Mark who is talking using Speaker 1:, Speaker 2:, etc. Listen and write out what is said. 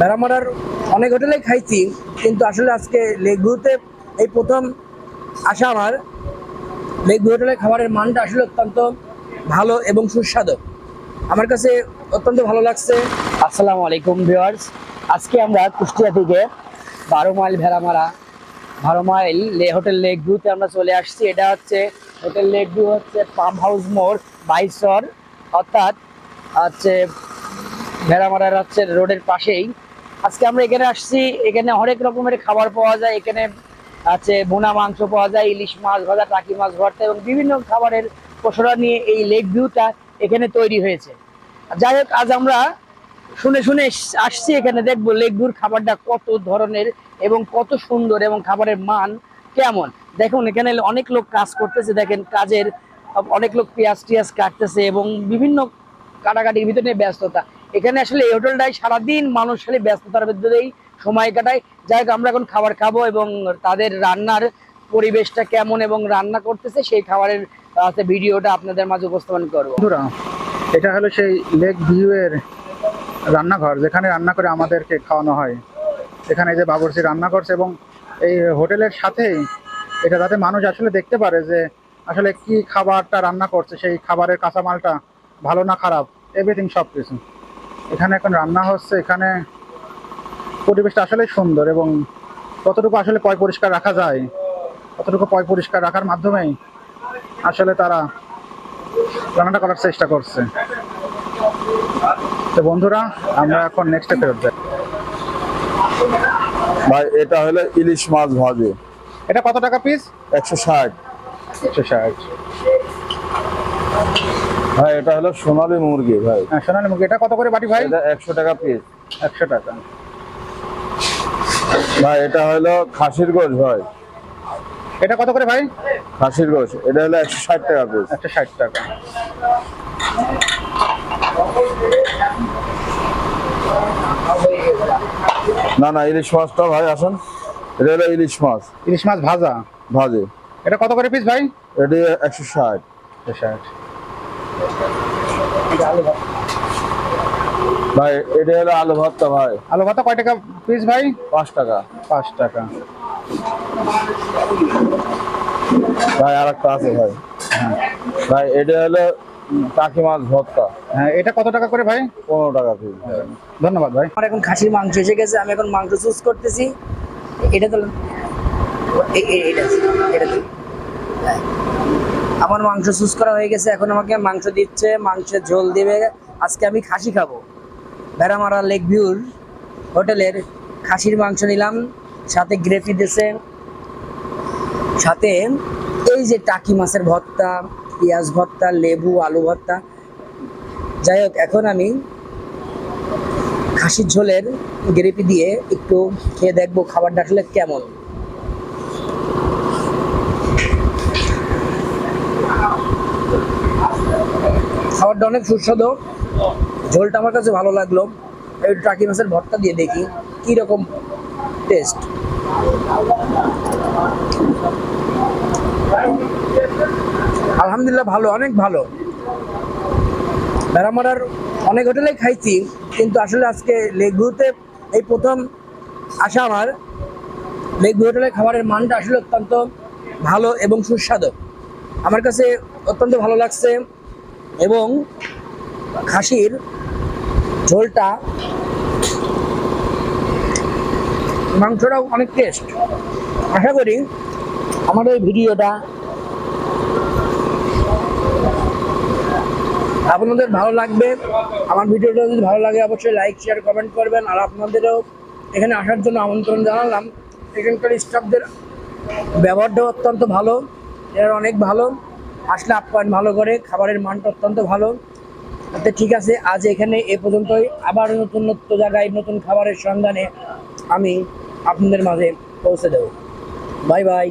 Speaker 1: ভেড়ামারার অনেক হোটেলে খাইছি, কিন্তু আসলে আজকে লেক ভিউতে এই প্রথম আসা আমার। লেক ভিউ হোটেলের খাবারের মানটা আসলে অত্যন্ত ভালো এবং সুস্বাদু, আমার কাছে অত্যন্ত ভালো লাগছে। আসসালামু আলাইকুম ভিউয়ার্স, আজকে আমরা কুষ্টিয়া থেকে 12 mile Bheramara 12 mile hotel lake ভিউতে আমরা চলে আসছি। এটা হচ্ছে হোটেল লেক ভিউ, হচ্ছে পাম্প হাউস মোড় বাইসর, অর্থাৎ হচ্ছে ভেড়ামারার হচ্ছে রোডের পাশেই। আজকে আমরা এখানে আসছি, এখানে অনেক রকমের খাবার পাওয়া যায়। এখানে আছে বোনা মাংস পাওয়া যায়, ইলিশ মাছ ভাজা, টাকি মাছ ভর্তা এবং বিভিন্ন খাবারের পসরা নিয়ে এই লেক ভিউটা এখানে তৈরি হয়েছে। যাই হোক, আজ আমরা শুনে শুনে আসছি, এখানে দেখবো লেক ভিউর খাবারটা কত ধরনের এবং কত সুন্দর এবং খাবারের মান কেমন। দেখুন এখানে অনেক লোক কাজ করতেছে, দেখেন কাজের অনেক লোক পেঁয়াজ টিয়াজ কাটতেছে এবং বিভিন্ন কাটাকাটির ভিতরে ব্যস্ততা। এখানে আসলে এই হোটেলটাই সারাদিন মানুষ খালি ব্যস্ততার ভিতরেই সময় কাটায়। যাই হোক, আমরা এখন খাবার খাবো এবং তাদের রান্নার পরিবেশটা কেমন এবং রান্না করতেছে সেই খাবারের ভিডিওটা আপনাদের মাঝে উপস্থাপন করবো।
Speaker 2: বন্ধুরা, এটা হলো সেই লেক ভিউ এর রান্নাঘর, যেখানে রান্না করে আমাদেরকে খাওয়ানো হয়। এখানে যে বাবুর্চি রান্না করছে এবং এই হোটেলের সাথেই এটা, যাতে মানুষ আসলে দেখতে পারে যে আসলে কি খাবারটা রান্না করছে, সেই খাবারের কাঁচামালটা ভালো না খারাপ, এভরিথিং সব কিছু এখানে এখন রান্না হচ্ছে। এখানে পরিবেশটা আসলে সুন্দর এবং কতটুকু আসলে পয় পরিষ্কার রাখা যায়, কতটুকু পয় পরিষ্কার রাখার মাধ্যমেই আসলে তারা রান্নাটা করার চেষ্টা করছে। তো বন্ধুরা, আমরা এখন নেক্সটে ফেরত যাই।
Speaker 3: ভাই এটা হলো ইলিশ মাছ ভাজি,
Speaker 2: এটা কত টাকা পিস?
Speaker 3: 160।
Speaker 2: 160।
Speaker 3: ভাই এটা হলো সোনালী মুরগি ভাই,
Speaker 2: হ্যাঁ, সোনালী মুরগি, এটা কত করে বাটি ভাই?
Speaker 3: এটা 100 টাকা পিস।
Speaker 2: 100 টাকা।
Speaker 3: ভাই এটা হলো খাসির গোশ ভাই,
Speaker 2: এটা কত করে ভাই?
Speaker 3: খাসির গোশ এটা হলো 160 টাকা পিস।
Speaker 2: 160 টাকা।
Speaker 3: না না, ইলিশ মাছটা ভাই আসেন, এটা হলো ইলিশ মাছ
Speaker 2: ইলিশ মাছ ভাজা
Speaker 3: ভাজি,
Speaker 2: এটা কত করে পিস ভাই?
Speaker 3: এটি 160।
Speaker 2: 160।
Speaker 3: ভাই এটা হলো আলু ভর্তা ভাই,
Speaker 2: আলু ভাতা কয় টাকা পিস ভাই?
Speaker 3: 5 টাকা।
Speaker 2: 5 টাকা।
Speaker 3: ভাই আর একটা আছে ভাই,
Speaker 2: হ্যাঁ
Speaker 3: ভাই এটা হলো টাকি মাছ ভর্তা,
Speaker 2: হ্যাঁ, এটা কত টাকা করে ভাই?
Speaker 3: 15 টাকা পিস।
Speaker 2: ধন্যবাদ ভাই।
Speaker 1: আমার এখন খাসির মাংস এসে গেছে, আমি এখন মাংস চুজ করতেছি। এটা তো এটা তো আমার মাংস চুজ করা হয়ে গেছে, এখন আমাকে মাংস দিচ্ছে, মাংসের ঝোল দিবে। আজকে আমি খাসি খাবো। ভেড়ামারা লেক ভিউর হোটেলের খাসির মাংস নিলাম, সাথে গ্রেভি দিয়েছে, সাথে এই যে টাকি মাছের ভর্তা, পেঁয়াজ ভর্তা, লেবু, আলু ভর্তা। যাই হোক, এখন আমি খাসির ঝোলের গ্রেভি দিয়ে একটু খেয়ে দেখবো খাবারটা আসলে কেমন। খাবারটা অনেক সুস্বাদু, ঝোলটা আমার কাছে ভালো লাগলো। এই টাকি মাছের ভর্তা দিয়ে দেখি কি রকম টেস্ট। আলহামদুলিল্লাহ ভালো, অনেক ভালো। ভেড়ামারার অনেক হোটেলেই খাইছি, কিন্তু আসলে আজকে লেক ভিউতে এই প্রথম আসা আমার। লেক ভিউ হোটেলের খাবারের মানটা আসলে অত্যন্ত ভালো এবং সুস্বাদু, আমার কাছে অত্যন্ত ভালো লাগছে। এবং খাসির ঝোলটা, মাংসটাও অনেক টেস্ট। আশা করি আমার এই ভিডিওটা আপনাদের ভালো লাগবে। আমার ভিডিওটা যদি ভালো লাগে অবশ্যই লাইক, শেয়ার, কমেন্ট করবেন। আর আপনাদেরও এখানে আসার জন্য আমন্ত্রণ জানালাম। এখানকার স্টাফদের ব্যবহারটাও অত্যন্ত ভালো, এরা অনেক ভালো, আসলে আপ্যায়ন ভালো করে, খাবারের মানটা অত্যন্ত ভালো। তো ঠিক আছে, আজ এখানে এ পর্যন্তই। আবার নতুন নতুন জায়গায় নতুন খাবারের সন্ধানে আমি আপনাদের মাঝে পৌঁছে দেব। Bye bye.